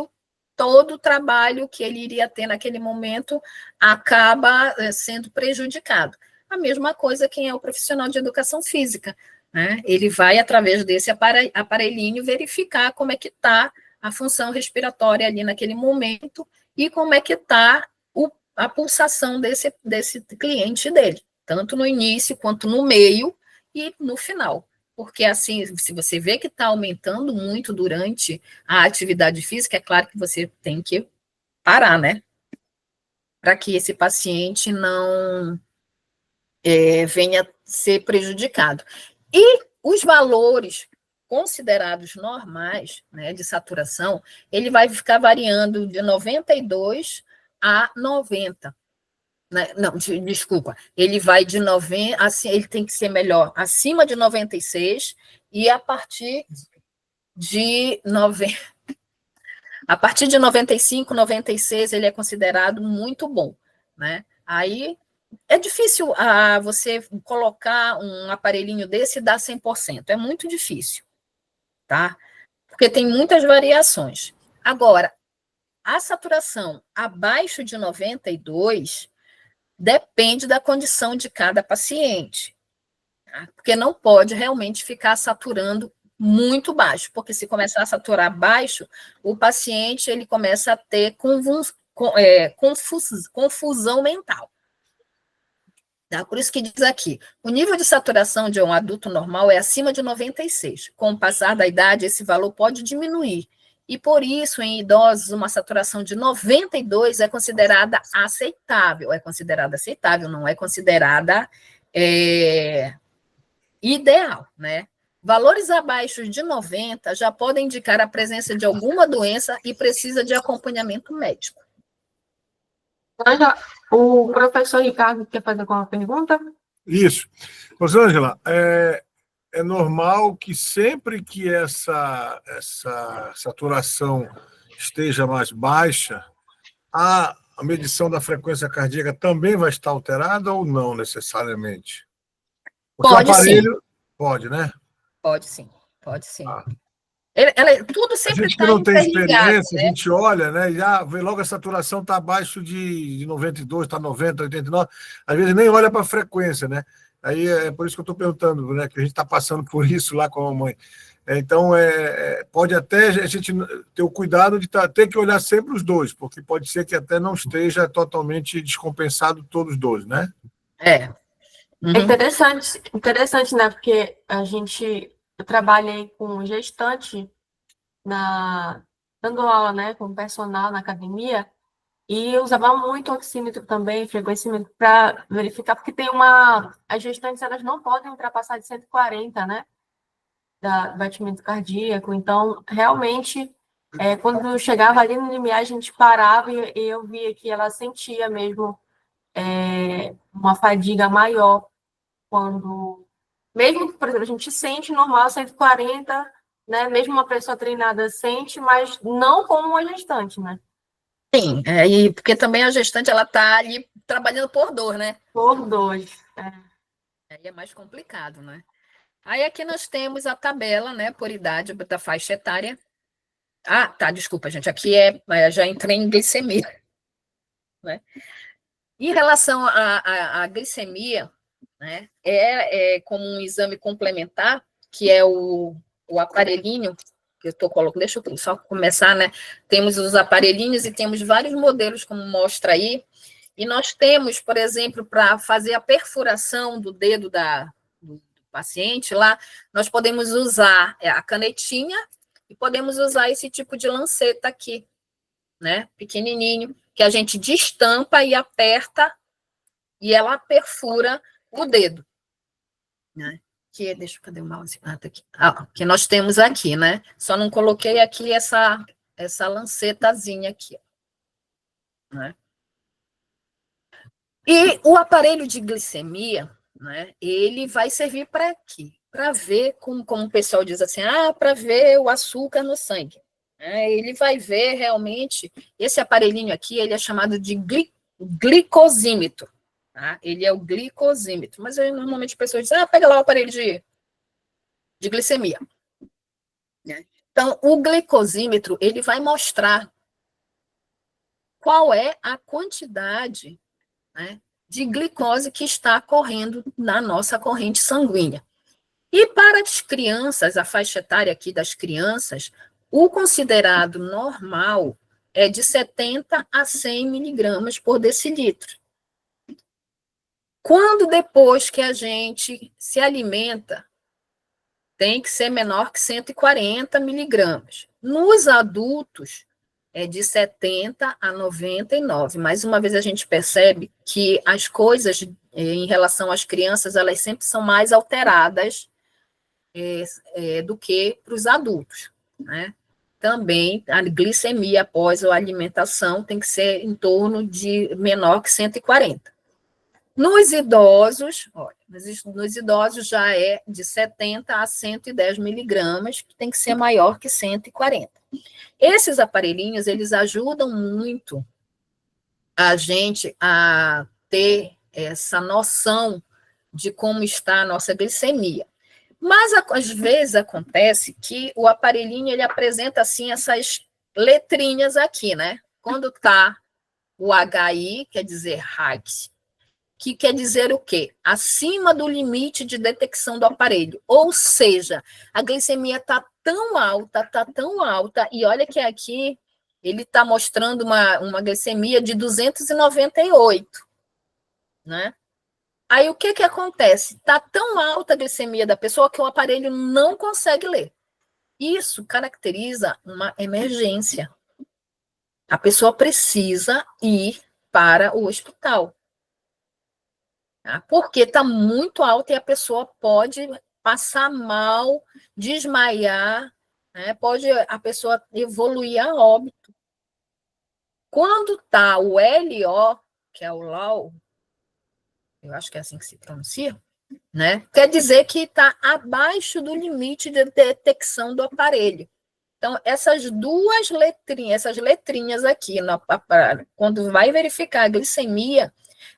todo o trabalho que ele iria ter naquele momento acaba sendo prejudicado. A mesma coisa quem é o profissional de educação física, né? Ele vai, através desse aparelhinho, verificar como é que está a função respiratória ali naquele momento e como é que está a pulsação desse cliente dele, tanto no início quanto no meio e no final. Porque, assim, se você vê que está aumentando muito durante a atividade física, é claro que você tem que parar, né? Para que esse paciente não venha ser prejudicado. E os valores considerados normais, né, de saturação, ele vai ficar variando de 92 a 90. Né? Não, desculpa, ele vai de 90, assim, ele tem que ser melhor acima de 96 e a partir de 90, a partir de 95, 96 ele é considerado muito bom, né? Aí é difícil você colocar um aparelhinho desse e dar 100%, é muito difícil, tá? Porque tem muitas variações. Agora, a saturação abaixo de 92 depende da condição de cada paciente, tá? Porque não pode realmente ficar saturando muito baixo, porque se começar a saturar baixo, o paciente ele começa a ter confusão mental. Tá? Por isso que diz aqui, o nível de saturação de um adulto normal é acima de 96. Com o passar da idade, esse valor pode diminuir. E por isso, em idosos, uma saturação de 92 é considerada aceitável. É considerada aceitável, não é considerada ideal, né? Valores abaixo de 90 já podem indicar a presença de alguma doença e precisa de acompanhamento médico. O professor Ricardo quer fazer alguma pergunta? Isso. Rosângela, é normal que sempre que essa saturação esteja mais baixa, a medição da frequência cardíaca também vai estar alterada ou não necessariamente? Porque pode, o aparelho sim. Pode, né? Pode sim, pode sim. Ah. Tudo sempre está interligado. A gente que não tem interligado, experiência, né? A gente olha, né? E vê logo a saturação está abaixo de 92, está 90, 89. Às vezes nem olha para a frequência, né? Aí é por isso que eu estou perguntando, né? Que a gente está passando por isso lá com a mamãe. Então, pode até a gente ter o cuidado de ter que olhar sempre os dois, porque pode ser que até não esteja totalmente descompensado todos os dois, né? Uhum. É interessante, né? Porque eu trabalhei com gestante dando aula, né, com personal na academia, e eu usava muito oxímetro também, frequencímetro, para verificar, porque as gestantes, elas não podem ultrapassar de 140, né, do batimento cardíaco. Então, realmente, quando eu chegava ali no limiar, a gente parava e eu via que ela sentia mesmo uma fadiga maior mesmo que, por exemplo, a gente sente normal 140, né? Mesmo uma pessoa treinada sente, mas não como uma gestante, né? Sim, porque também a gestante ela está ali trabalhando por dor, né? Por dois. Aí é mais complicado, né? Aí aqui nós temos a tabela, né, por idade da faixa etária. Ah, tá, desculpa, gente, aqui já entrei em glicemia, né? Em relação à glicemia, né, como um exame complementar, que é o aparelhinho que eu estou colocando, deixa eu só começar, né? Temos os aparelhinhos e temos vários modelos, como mostra aí, e nós temos, por exemplo, para fazer a perfuração do dedo do paciente lá, nós podemos usar a canetinha e podemos usar esse tipo de lanceta aqui, né? Pequenininho, que a gente destampa e aperta e ela perfura o dedo, né? Cadê o mouse? Tá aqui. Que nós temos aqui, né? Só não coloquei aqui essa lancetazinha aqui, né? E o aparelho de glicemia, né, ele vai servir para quê? Para ver, como o pessoal diz assim, para ver o açúcar no sangue. Ele vai ver realmente, esse aparelhinho aqui, ele é chamado de glicosímetro. Tá? Ele é o glicosímetro, mas aí, normalmente as pessoas dizem, pega lá o aparelho de glicemia. Né? Então, o glicosímetro, ele vai mostrar qual é a quantidade, né, de glicose que está correndo na nossa corrente sanguínea. E para as crianças, a faixa etária aqui das crianças, o considerado normal é de 70 a 100 miligramas por decilitro. Quando depois que a gente se alimenta, tem que ser menor que 140 miligramas. Nos adultos, é de 70 a 99. Mais uma vez, a gente percebe que as coisas em relação às crianças, elas sempre são mais alteradas do que para os adultos, né? Também, a glicemia após a alimentação tem que ser em torno de menor que 140. Nos idosos, olha, nos idosos já é de 70 a 110 miligramas, que tem que ser maior que 140. Esses aparelhinhos, eles ajudam muito a gente a ter essa noção de como está a nossa glicemia. Mas, às vezes, acontece que o aparelhinho, ele apresenta, assim, essas letrinhas aqui, né? Quando está o HI, quer dizer HAG, que quer dizer o quê? Acima do limite de detecção do aparelho. Ou seja, a glicemia está tão alta, e olha que aqui ele está mostrando uma glicemia de 298, né? Aí o que acontece? Está tão alta a glicemia da pessoa que o aparelho não consegue ler. Isso caracteriza uma emergência. A pessoa precisa ir para o hospital. Tá? Porque está muito alta e a pessoa pode passar mal, desmaiar, né? Pode a pessoa evoluir a óbito. Quando está o LO, que é o LOW, eu acho que é assim que se pronuncia, né? Quer dizer que está abaixo do limite de detecção do aparelho. Então, essas duas letrinhas, essas letrinhas aqui, quando vai verificar a glicemia,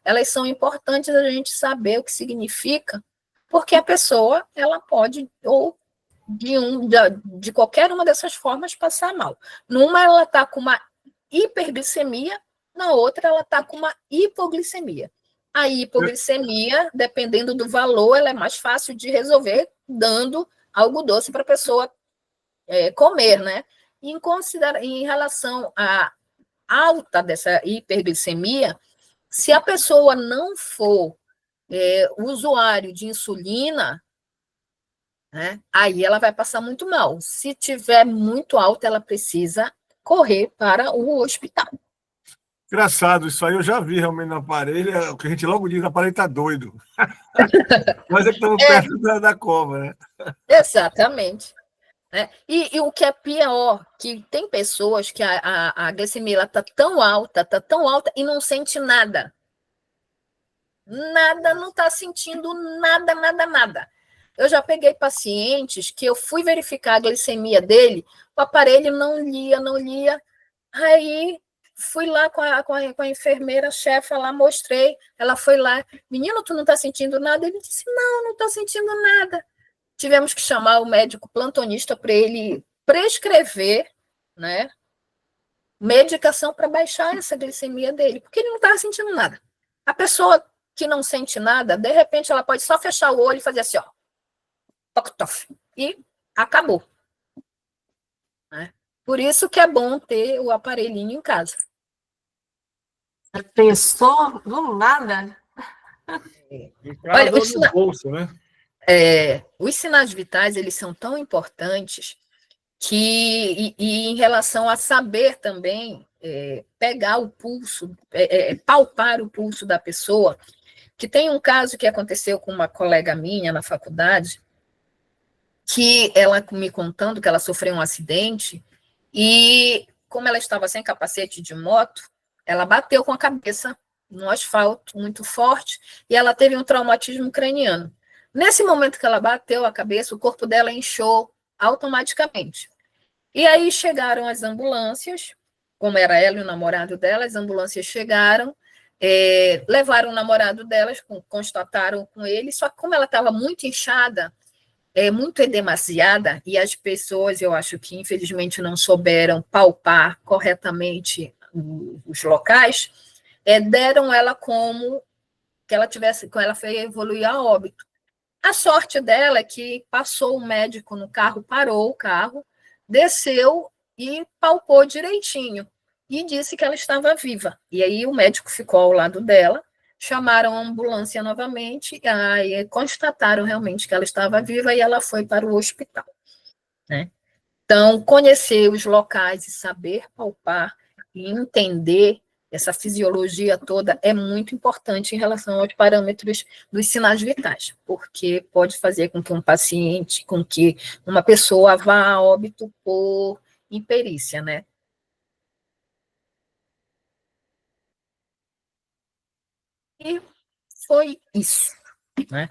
elas são importantes a gente saber o que significa, porque a pessoa, ela pode, ou de qualquer uma dessas formas, passar mal. Numa, ela está com uma hiperglicemia, na outra, ela está com uma hipoglicemia. A hipoglicemia, dependendo do valor, ela é mais fácil de resolver dando algo doce para a pessoa comer, né? Em relação à alta dessa hiperglicemia, se a pessoa não for usuário de insulina, né, aí ela vai passar muito mal. Se tiver muito alta, ela precisa correr para o hospital. Engraçado, isso aí eu já vi realmente no aparelho, é o que a gente logo diz, o aparelho está doido. Mas é que estamos perto da cova, né? Exatamente. E o que é pior, que tem pessoas que a glicemia está tão alta e não sente nada. Nada, não está sentindo nada. Eu já peguei pacientes que eu fui verificar a glicemia dele, o aparelho não lia. Aí fui lá com a enfermeira, chefa lá, mostrei, ela foi lá, menino, tu não está sentindo nada? Ele disse, não estou sentindo nada. Tivemos que chamar o médico plantonista para ele prescrever, né, medicação para baixar essa glicemia dele, porque ele não estava sentindo nada. A pessoa que não sente nada, de repente, ela pode só fechar o olho e fazer assim, ó, toc, e acabou. Né? Por isso que é bom ter o aparelhinho em casa. Pensou do nada? Olha, no bolso, né? Os sinais vitais, eles são tão importantes que, e em relação a saber também pegar o pulso, palpar o pulso da pessoa, que tem um caso que aconteceu com uma colega minha na faculdade, que ela me contando que ela sofreu um acidente e, como ela estava sem capacete de moto, ela bateu com a cabeça no asfalto muito forte e ela teve um traumatismo craniano. Nesse momento que ela bateu a cabeça, o corpo dela inchou automaticamente. E aí chegaram as ambulâncias, como era ela e o namorado dela, as ambulâncias chegaram, levaram o namorado delas, constataram com ele, só que como ela estava muito inchada, muito edemasiada, e as pessoas, eu acho que infelizmente não souberam palpar corretamente os locais, deram ela como que ela tivesse, que ela foi evoluir a óbito. A sorte dela é que passou o médico no carro, parou o carro, desceu e palpou direitinho e disse que ela estava viva. E aí o médico ficou ao lado dela, chamaram a ambulância novamente, e aí constataram realmente que ela estava viva e ela foi para o hospital, né? Então, conhecer os locais e saber palpar e entender essa fisiologia toda é muito importante em relação aos parâmetros dos sinais vitais, porque pode fazer com que um paciente, com que uma pessoa vá a óbito por imperícia, né? E foi isso, né?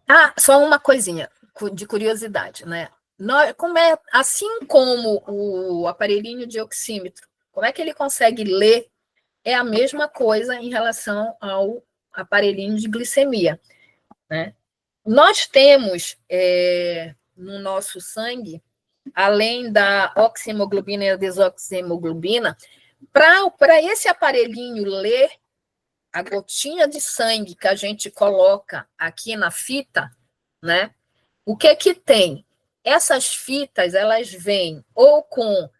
Ah, só uma coisinha de curiosidade, né? Assim como o aparelhinho de oxímetro, como é que ele consegue ler? É a mesma coisa em relação ao aparelhinho de glicemia, né? Nós temos no nosso sangue, além da oxihemoglobina e a desoxihemoglobina, para esse aparelhinho ler a gotinha de sangue que a gente coloca aqui na fita, né? O que que tem? Essas fitas, elas vêm ou com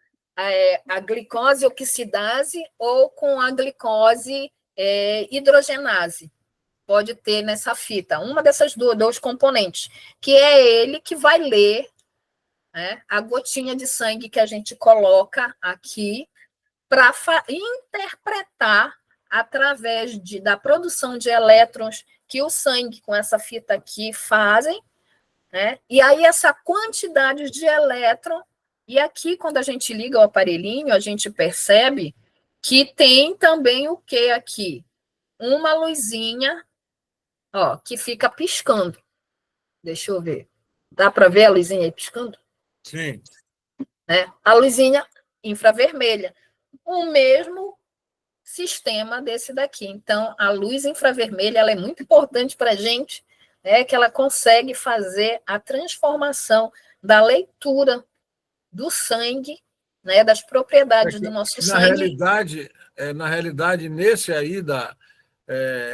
a glicose oxidase ou com a glicose hidrogenase. Pode ter nessa fita, uma dessas dois componentes, que é ele que vai ler, né, a gotinha de sangue que a gente coloca aqui para interpretar através da produção de elétrons que o sangue com essa fita aqui fazem, né? E aí essa quantidade de elétron, e aqui quando a gente liga o aparelhinho, a gente percebe que tem também o que aqui? Uma luzinha, ó, que fica piscando. Deixa eu ver. Dá para ver a luzinha aí piscando? Sim. Né? A luzinha infravermelha. O mesmo sistema desse daqui. Então, a luz infravermelha ela é muito importante para a gente, né, que ela consegue fazer a transformação da leitura do sangue, né, das propriedades do nosso Na sangue. realidade, nesse aí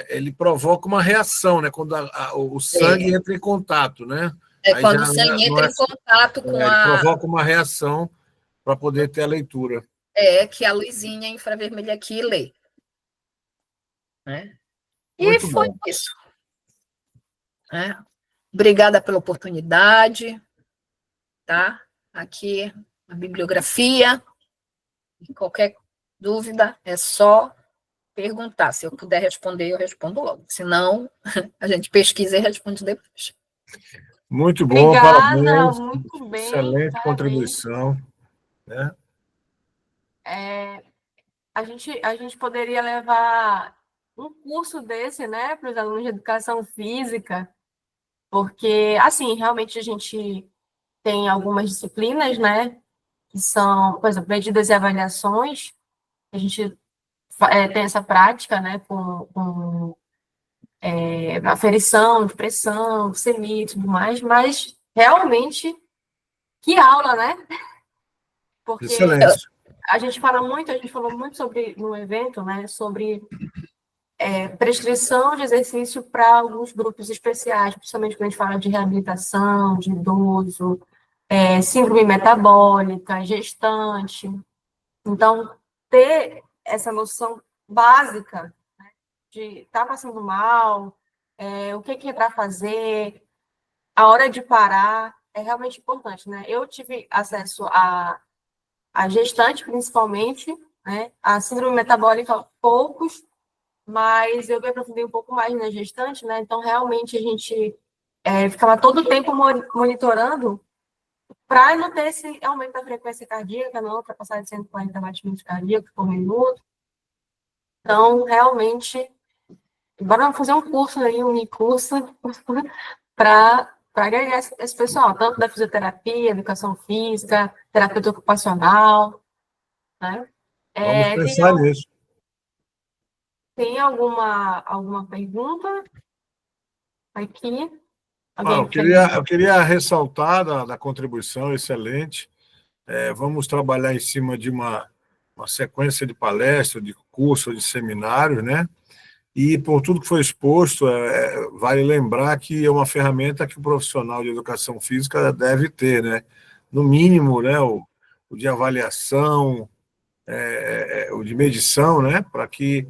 ele provoca uma reação, né? Quando o sangue entra em contato, né? Aí Quando já o sangue não entra é, em contato com ele provoca uma reação para poder ter a leitura. que a luzinha infravermelha aqui lê. Né? E Muito foi bom. isso. Né? Obrigada pela oportunidade. Tá? Aqui a bibliografia. E qualquer dúvida é só perguntar. Se eu puder responder, eu respondo logo. Se não, a gente pesquisa e responde depois. Muito bom, Obrigada, parabéns. muito bem, Excelente parabéns. contribuição. Né? A gente poderia levar um curso desse, né, para os alunos de educação física, porque, assim, realmente a gente tem algumas disciplinas, né, que são, por exemplo, medidas e avaliações, a gente tem essa prática, né, com aferição de pressão, CMI e tudo mais, mas realmente, que aula, né? Porque Excelente. a gente falou muito sobre, no evento, né, sobre prescrição de exercício para alguns grupos especiais, principalmente quando a gente fala de reabilitação, de idoso, síndrome metabólica, gestante. Então, ter essa noção básica de estar passando mal, o que é para fazer, a hora de parar, é realmente importante, né? Eu tive acesso a gestante, principalmente, né? A síndrome metabólica, poucos, mas eu me aprofundei um pouco mais na gestante, né? Então, realmente, a gente ficava todo o tempo monitorando para não ter esse aumento da frequência cardíaca, não ultrapassar de 140 batimentos cardíacos por minuto. Então, realmente, bora fazer um curso aí, um mini-curso, para agregar esse pessoal, tanto da fisioterapia, educação física, terapeuta ocupacional, né? Vamos É, pensar nisso. tem alguma pergunta aqui? Eu Alguém quer... queria ressaltar da contribuição excelente. Vamos trabalhar em cima de uma sequência de palestras, de cursos, de seminários, né? E por tudo que foi exposto, vale lembrar que é uma ferramenta que o profissional de educação física deve ter, né? No mínimo, né? O de avaliação, o de medição, né? Para que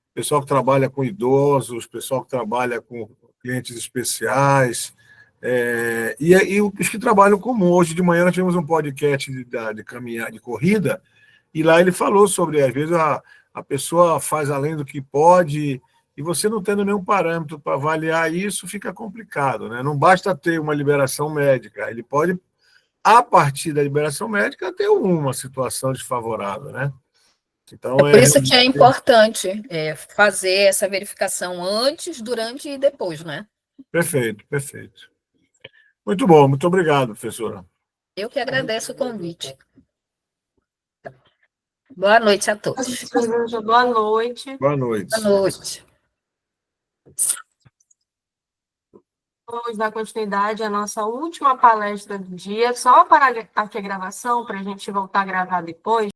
o pessoal que trabalha com idosos, o pessoal que trabalha com clientes especiais, e os que trabalham comum. Hoje de manhã nós tivemos um podcast de caminhar, de corrida, e lá ele falou sobre, às vezes, a pessoa faz além do que pode, e você não tendo nenhum parâmetro para avaliar isso, fica complicado, né? Não basta ter uma liberação médica, ele pode, a partir da liberação médica, ter uma situação desfavorável, né? É Então, por isso que é importante fazer essa verificação antes, durante e depois, né? perfeito, perfeito. Muito bom, muito obrigado, professora. Eu que agradeço o convite. Boa noite a todos. Boa noite. Boa noite. Boa noite. Vamos dar continuidade à nossa última palestra do dia, só para aqui a gravação, para a gente voltar a gravar depois.